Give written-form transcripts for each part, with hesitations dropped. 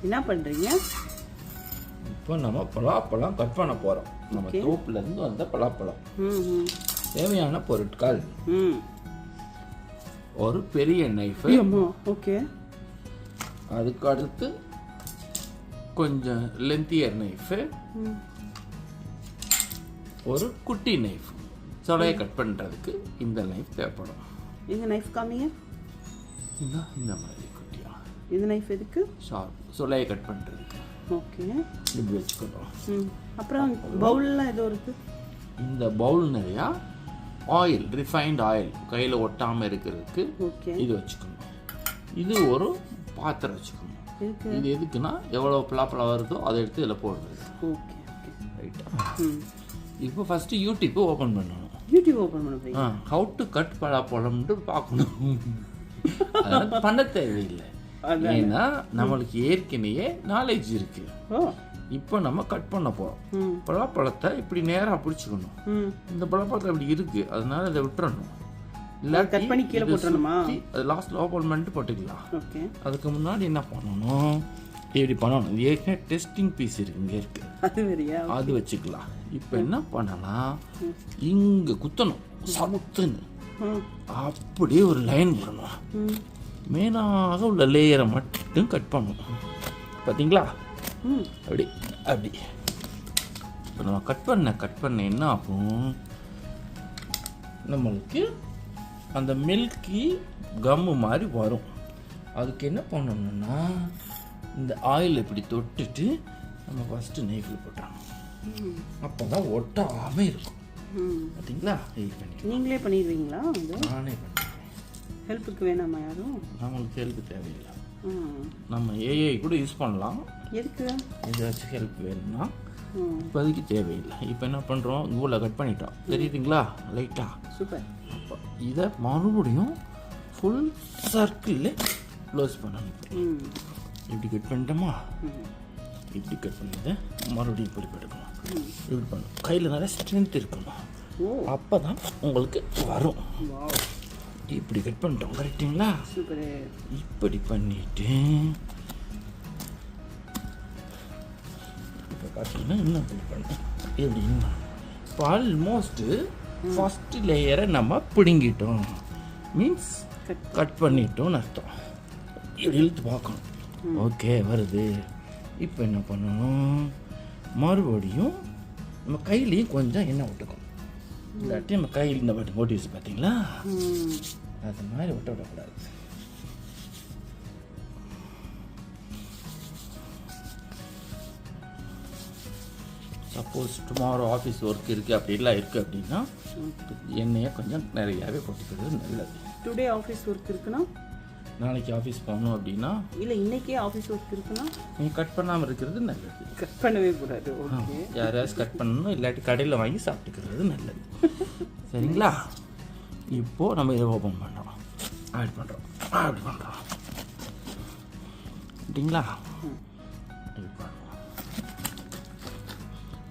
என்ன பண்ணுறீங்க? இப்போ நம்ம பலாப்பழம் கட் பண்ண போகிறோம். நம்ம தோப்புலேருந்து வந்த பலாப்பழம். தேவையான பொருட்கள்: ஒரு பெரிய நைஃபு. ஓகே. அதுக்கு அடுத்து கொஞ்சம் லென்த்தியர் நைஃபு, ஒரு குட்டி நைஃப். சொலையை கட் பண்ணுறதுக்கு இந்த நைஃப் தேவைப்படும். இந்த நைஃப் காமிங்க. இந்த மாதிரி குட்டியா. இந்த நைஃப் எதுக்கு? சொலையை கட் பண்ணுறதுக்கு. ஓகே. இப்படி வச்சுக்கணும். அப்புறம் பவுல்லாம் ஏதோ இருக்கு. இந்த பவுல் நிறையா ஆயில், ரிஃபைன்ட் ஆயில் கையில் ஒட்டாமல் இருக்கிறதுக்கு இது வச்சுக்கணும். இது ஒரு பாத்திரம் வச்சுக்கணும். இது எதுக்குன்னா எவ்வளோ பலாப்பழம் வருதோ அதை எடுத்து இதில் போடுறது. ஓகே ஓகே ரைட்டா. இப்போ ஃபஸ்ட்டு யூடியூப் ஓப்பன் பண்ணணும். யூடியூப் ஓப்பன் பண்ணுறீங்க? ஹவு டு கட் பலாப்பழம்னு பார்க்கணும். அதெல்லாம் பண்ண தேவையில்லை. ஏன்னா நம்மளுக்கு ஏற்கனவே நாலேஜ் இருக்கு. இப்போ நம்ம கட் பண்ண போகிறோம். பலாப்பழத்தை இப்படி நேராக பிடிச்சிக்கணும். இந்த பலாப்பழத்தை இப்படி இருக்கு, அதனால இதை விட்டுறணும். இல்லை கட் பண்ணி கீழே போட்டுறணுமா? அது லாஸ்ட்டில் ஓப்பன் பண்ணிட்டு போட்டுக்கலாம். அதுக்கு முன்னாடி என்ன பண்ணணும், இப்படி பண்ணணும். ஏற்கனவே டெஸ்டிங் பீஸ் இருக்கு, இங்கே இருக்கு, அது வச்சுக்கலாம். இப்போ என்ன பண்ணலாம், இங்கே குத்தணும் சமுத்துன்னு. அப்படியே ஒரு லைன் போடணும். மேலாக உள்ள லேயரை மட்டும் கட் பண்ணணும். பார்த்தீங்களா? அப்படி அப்படி இப்போ நம்ம கட் பண்ண என்ன ஆகும், நம்மளுக்கு அந்த மில்கி கம்மு மாதிரி வரும். அதுக்கு என்ன பண்ணணும்னா, இந்த ஆயில் இப்படி தொட்டுட்டு நம்ம ஃபஸ்ட்டு நெய்ஃபில் போட்டோம். அப்போ தான் ஒட்டாமல் இருக்கும். பார்த்தீங்களா? நீங்களே பண்ணிடுவீங்களா? நானே பண்ணுவேன். ஹெல்ப்புக்கு வேணாமா யாரும்? நம்மளுக்கு ஹெல்ப் தேவையில்லை. நம்ம ஏஐ கூட யூஸ் பண்ணலாம். எதுக்கு? ஏதாச்சும் ஹெல்ப் வேணும்னா. இப்போதைக்கு தேவையில்லை. இப்போ என்ன பண்ணுறோம், கூகுளில் கட் பண்ணிட்டோம். தெரியுதுங்களா? லைட்டாக. சூப்பர். அப்போ இதை மறுபடியும் ஃபுல் சர்க்கிளில் க்ளோஸ் பண்ணணும். இப்படி கட் பண்ணிட்டோமா? இப்படி கட் பண்ணிட்டு மறுபடியும் இப்படி எடுக்கணும். இப்படி பண்ணணும். கையில் நிறைய ஸ்ட்ரென்த் இருக்கணும். அப்போ தான் உங்களுக்கு வரும். இப்படி கட் பண்ணிட்டோம். கரெக்டுங்களா? இப்படி பண்ணிட்டு இப்போ பார்த்தீங்கன்னா இன்னும் இப்படி பண்ணணும். எப்படின்னா இப்போ ஆல்மோஸ்ட்டு ஃபஸ்ட்டு லேயரை நம்ம பிடுங்கிட்டோம். மீன்ஸ் கட் பண்ணிட்டோம்னு அர்த்தம். இப்படி இழுத்து பார்க்கணும். ஓகே வருது. இப்போ என்ன பண்ணணும், மறுபடியும் நம்ம கையிலையும் கொஞ்சம் எண்ணெய் விட்டுக்கணும். இல்லாட்டி நம்ம கையில் இந்த பாட்டு ஓட்டி வச்சு பார்த்தீங்களா, அது மாதிரி ஒட்ட விடக்கூடாது. சப்போஸ் டுமாரோ ஆஃபீஸ் ஒர்க் இருக்குது அப்படிலாம் இருக்குது அப்படின்னா எண்ணெயை கொஞ்சம் நிறையாவே போட்டுக்கிறது நல்லது. டுடே ஆஃபீஸ் ஒர்க் இருக்குன்னா, நாளைக்கு ஆஃபீஸ் போகணும் அப்படின்னா, இல்லை இன்றைக்கே ஆஃபீஸ் ஒர்க் இருக்குன்னா நீங்கள் கட் பண்ணாமல் இருக்கிறது நல்லது. கட் பண்ணவே கூடாது. யாராச்சும் கட் பண்ணணும், இல்லாட்டி கடையில் வாங்கி சாப்பிட்டுக்கிறது நல்லது. சரிங்களா? இப்போது நம்ம இதை ஓப்பன் பண்ணுறோம். ஆட் பண்ணுறோம். அப்படி பண்ணுறோம். அப்படிங்களா?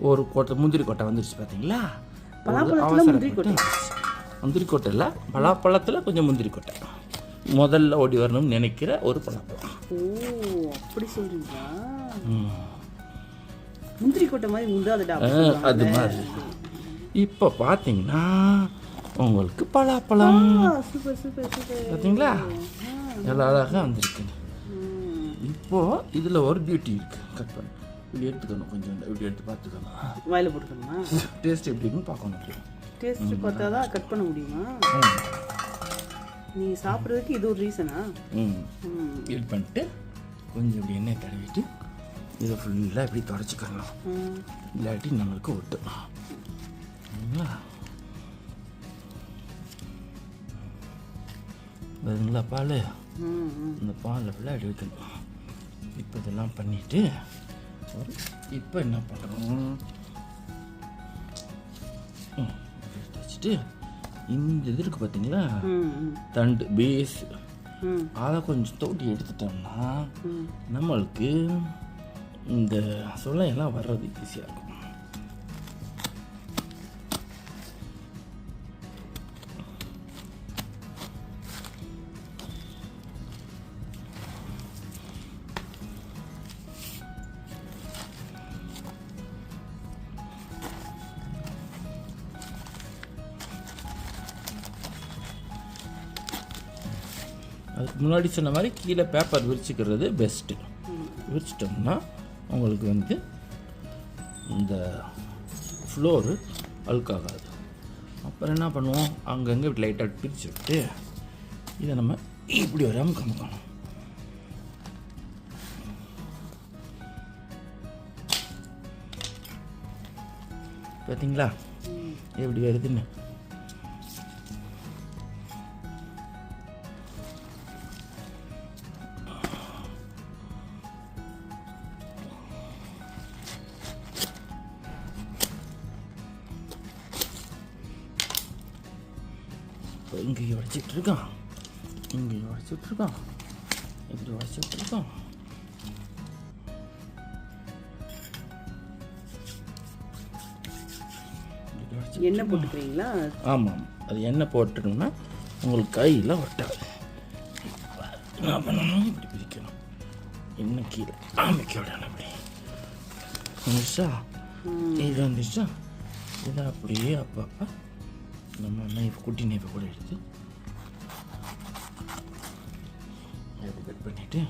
ஒரு கொட்டை முந்திரி கொட்டை வந்துருச்சு பார்த்தீங்களா? முந்திரி கொட்டை இல்லை, பலாப்பழத்தில் கொஞ்சம் முந்திரி கொட்டை முதல்ல ஓடி வரணும்னு நினைக்கிற ஒரு பலாப்பழம். அப்படி சொல்றீங்களா? முந்திரி கொட்டை மாதிரி முந்தாதடா, அது மாதிரி. இப்போ பார்த்தீங்கன்னா உங்களுக்கு பலாப்பழம் பார்த்தீங்களா எவ்வளோ அழகாக வந்துருக்கு. இப்போது இதில் ஒரு பியூட்டி இருக்குது. கட் பண்ணி இப்படி எடுத்துக்கணும். கொஞ்சம் இப்படி எடுத்து பார்த்துக்கணும். வாயில் போட்டுக்கணுமா? டேஸ்ட் எப்படி இருக்குன்னு பார்க்கணும். டேஸ்ட் பார்த்தா தான் கட் பண்ண முடியுமா? நீங்கள் சாப்பிட்றதுக்கு இது ஒரு ரீசனா? இது பண்ணிட்டு கொஞ்சம் இப்படி எண்ணெய் தடவிட்டு இதை ஃபுல்லாக இப்படி தொடச்சிக்கணும். இல்லாட்டி நம்மளுக்கு ஒட்டும். சரிங்களா? வருங்களா பால்? இந்த பாலில் ஃபுல்லாக இப்படி வைக்கணும். இப்போ இதெல்லாம் பண்ணிவிட்டு இப்போ என்ன பண்ணுறோம், எடுத்து வச்சுட்டு இந்த இது இருக்குது பார்த்தீங்களா, தண்டு பேஸ், அதை கொஞ்சம் தோட்டி எடுத்துட்டோம்னா நம்மளுக்கு இந்த சொலையெல்லாம் வர்றது ஈஸியாக இருக்கும். அதுக்கு முன்னாடி சொன்ன மாதிரி கீழே பேப்பர் விரிச்சிக்கிறது பெஸ்ட்டு. விரிச்சிட்டோம்னா உங்களுக்கு வந்து இந்த ஃப்ளோரு அழுக்காகாது. அப்புறம் என்ன பண்ணுவோம், அங்கங்கே லைட்டாக பிரித்து விட்டு இதை நம்ம இப்படி வராமல் கமுக்கணும். பார்த்தீங்களா எப்படி வருதுன்னு? இங்கே உடச்சிட்ருக்கான், இங்கே உடச்சிட்ருக்கான், இப்படி உடச்சிட்ருக்கான். எண்ணெய் போட்டுக்கிறீங்களா? ஆமாம், அது எண்ணெய் போட்டுட்டோம்னா உங்களுக்கு கையில் ஒட்டாது. என்ன பண்ணணும், இப்படி பிரிக்கணும். இன்னும் கீழே அமைக்க விடணும். அப்படி வந்துச்சா, இது வந்துச்சா, இதை அப்படியே அப்பப்போ நம்ம நைஃப், குட்டி நைஃபை கூட எடுத்து இப்படி கட் பண்ணிவிட்டு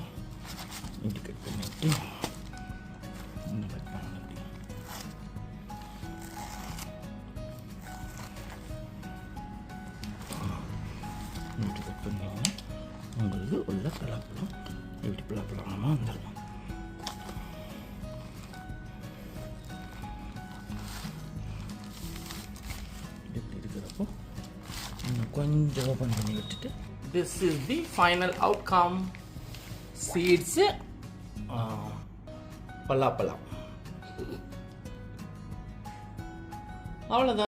இப்படி கட் பண்ணிவிட்டு இன்னும் கட் பண்ணணும். இப்படி கட் பண்ணிங்கன்னா உங்களுக்கு உள்ள பலாப்பழம் இப்படி பலாப்பழமாக வந்துடும். இப்படி இருக்கிறப்போ இன்னும் கொஞ்சம் ஓப்பன் பண்ணி விட்டுட்டு, this is the final outcome. Seeds பலாப்பழம், அவ்வளோதான்.